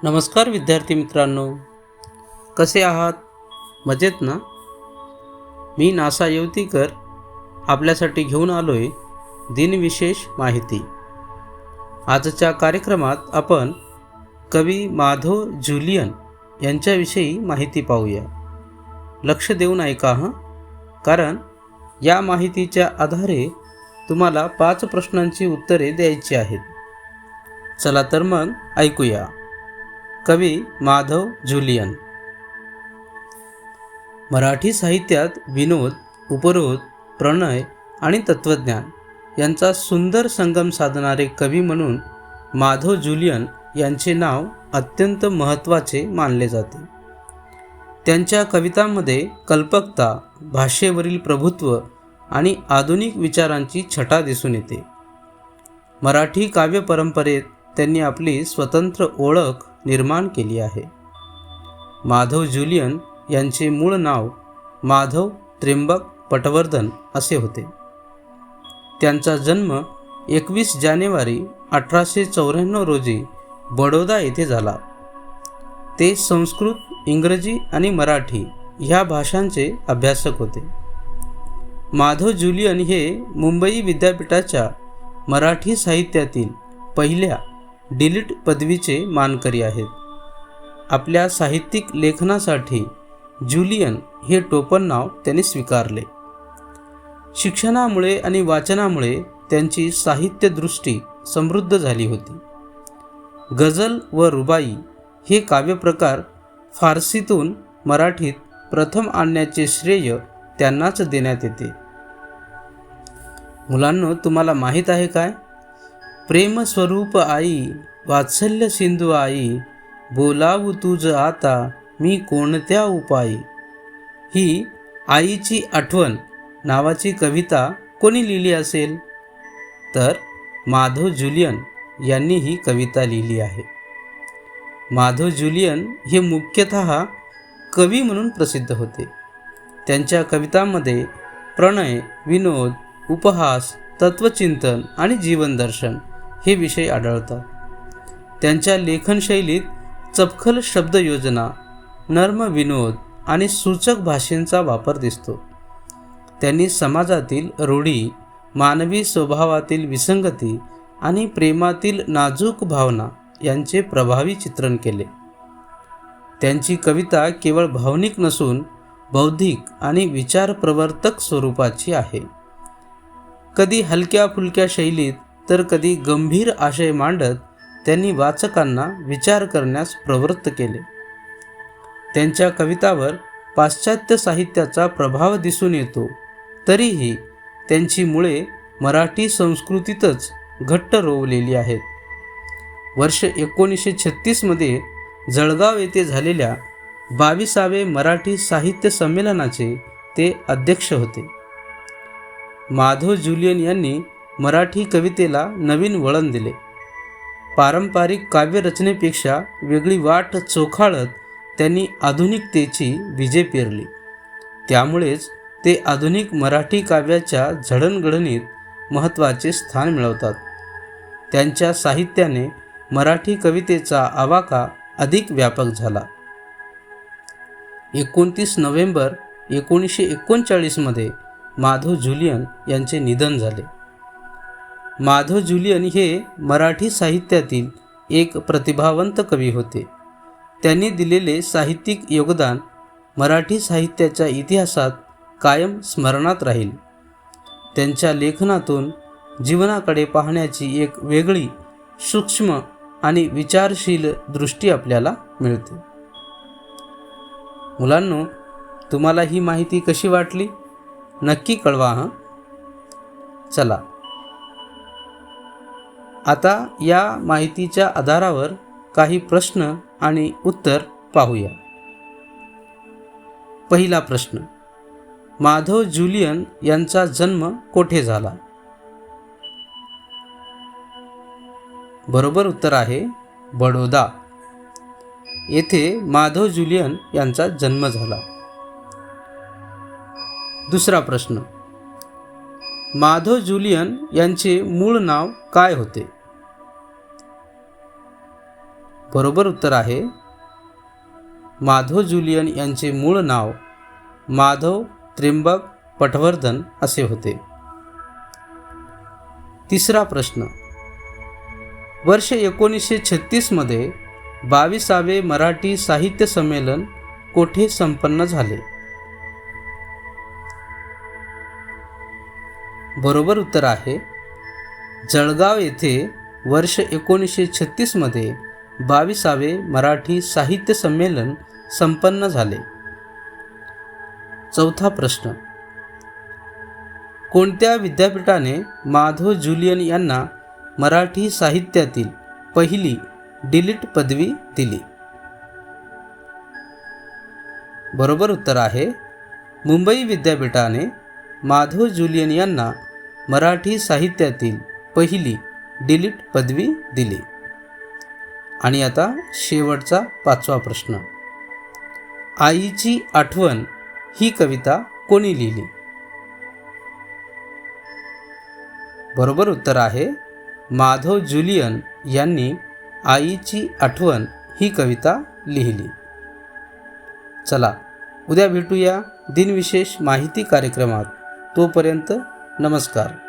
नमस्कार विद्यार्थी मित्रांनो, कसे आहात? मजेत ना? मी नासा येवतीकर आपल्यासाठी घेऊन आलोय दिनविशेष माहिती. आजच्या कार्यक्रमात आपण कवी माधव ज्युलियन यांच्याविषयी माहिती पाहूया. लक्ष देऊन ऐका हं, कारण या माहितीच्या आधारे तुम्हाला 5 प्रश्नांची उत्तरे द्यायची आहेत. चला तर मग ऐकूया. कवी माधव ज्युलियन. मराठी साहित्यात विनोद, उपरोध, प्रणय आणि तत्त्वज्ञान यांचा सुंदर संगम साधणारे कवी म्हणून माधव ज्युलियन यांचे नाव अत्यंत महत्त्वाचे मानले जाते. त्यांच्या कवितांमध्ये कल्पकता, भाषेवरील प्रभुत्व आणि आधुनिक विचारांची छटा दिसून येते. मराठी काव्य परंपरेत त्यांनी आपली स्वतंत्र ओळख निर्माण केली आहे. माधव ज्युलियन यांचे मूळ नाव माधव त्र्यंबक पटवर्धन असे होते. त्यांचा जन्म 21 जानेवारी 1894 रोजी बडोदा येथे झाला. ते संस्कृत, इंग्रजी आणि मराठी ह्या भाषांचे अभ्यासक होते. माधव ज्युलियन हे मुंबई विद्यापीठाच्या मराठी साहित्यातील पहिल्या डी.लिट. पदवीचे मानकरी आहेत. आपल्या साहित्यिक लेखनासाठी ज्युलियन हे टोपणनाव त्यांनी स्वीकारले. शिक्षणामुळे आणि वाचनामुळे त्यांची साहित्यदृष्टी समृद्ध झाली होती. गझल व रुबाई हे काव्यप्रकार फारसीतून मराठीत प्रथम आणण्याचे श्रेय त्यांनाच देण्यात येते. मुलांनो, तुम्हाला माहीत आहे काय? प्रेमस्वरूप आई, वात्सल्य सिंधू आई, बोलावू तुझ आता मी कोणत्या उपायी. ही आईची आठवण नावाची कविता कोणी लिहिली असेल? तर माधव ज्युलियन यांनी ही कविता लिहिली आहे. माधव ज्युलियन हे मुख्यतः कवी म्हणून प्रसिद्ध होते. त्यांच्या कवितांमध्ये प्रणय, विनोद, उपहास, तत्वचिंतन आणि जीवनदर्शन हे विषय आढळतात. त्यांच्या लेखनशैलीत चपखल शब्दयोजना, नर्म विनोद आणि सूचक भाषेंचा वापर दिसतो. त्यांनी समाजातील रूढी, मानवी स्वभावातील विसंगती आणि प्रेमातील नाजूक भावना यांचे प्रभावी चित्रण केले. त्यांची कविता केवळ भावनिक नसून बौद्धिक आणि विचारप्रवर्तक स्वरूपाची आहे. कधी हलक्या फुलक्या शैलीत तर कधी गंभीर आशय मांडत त्यांनी वाचकांना विचार करण्यास प्रवृत्त केले. त्यांच्या कवितावर पाश्चात्य साहित्याचा प्रभाव दिसून येतो, तरीही त्यांची मुळे मराठी संस्कृतीतच घट्ट रोवलेली आहेत. वर्ष 1936 मध्ये जळगाव येथे झालेल्या 22वे मराठी साहित्य संमेलनाचे ते अध्यक्ष होते. माधव ज्युलियन यांनी मराठी कवितेला नवीन वळण दिले. पारंपरिक काव्यरचनेपेक्षा वेगळी वाट चोखाळत त्यांनी आधुनिकतेची बीजे पेरली. त्यामुळेच ते आधुनिक मराठी काव्याच्या जडणघडणीत महत्त्वाचे स्थान मिळवतात. त्यांच्या साहित्याने मराठी कवितेचा आवाका अधिक व्यापक झाला. 29 नोव्हेंबर 1939 मध्ये माधव ज्युलियन यांचे निधन झाले. माधव ज्युलियन हे मराठी साहित्यातील एक प्रतिभावंत कवी होते. त्यांनी दिलेले साहित्यिक योगदान मराठी साहित्याच्या इतिहासात कायम स्मरणात राहील. त्यांच्या लेखनातून जीवनाकडे पाहण्याची एक वेगळी, सूक्ष्म आणि विचारशील दृष्टी आपल्याला मिळते. मुलांनो, तुम्हाला ही माहिती कशी वाटली? नक्की कळवा हं. चला, आता या माहितीच्या आधारावर काही प्रश्न आणि उत्तर पाहूया. पहिला प्रश्न, माधव ज्युलियन यांचा जन्म कोठे झाला? बरोबर उत्तर आहे बडोदा येथे माधव ज्युलियन यांचा जन्म झाला. दुसरा प्रश्न, माधव ज्युलियन यांचे मूळ नाव काय होते? बरोबर उत्तर आहे माधव जुलियन यांचे मूळ नाव माधव त्र्यंबक पटवर्धन असे होते. तिसरा प्रश्न. वर्ष 1936 मध्ये 22वे मराठी साहित्य संमेलन कोठे संपन्न झाले? बरोबर उत्तर आहे जळगाव येथे वर्ष 1936 मध्ये 22वे मराठी साहित्य संमेलन संपन्न झाले. चौथा प्रश्न. कोणत्या विद्यापीठाने माधव जुलियन यांना मराठी साहित्यातील पहिली डी.लिट. पदवी दिली? बरोबर उत्तर आहे मुंबई विद्यापीठाने माधव जुलियन यांना मराठी साहित्यातील पहिली डी.लिट. पदवी दिली. आणि आता शेवटचा 5वा प्रश्न. आईची आठवण ही कविता कोणी लिहिली? बरोबर उत्तर आहे माधव जुलियन यांनी आईची आठवण ही कविता लिहिली. चला उद्या भेटूया दिनविशेष माहिती कार्यक्रमात. तोपर्यंत नमस्कार.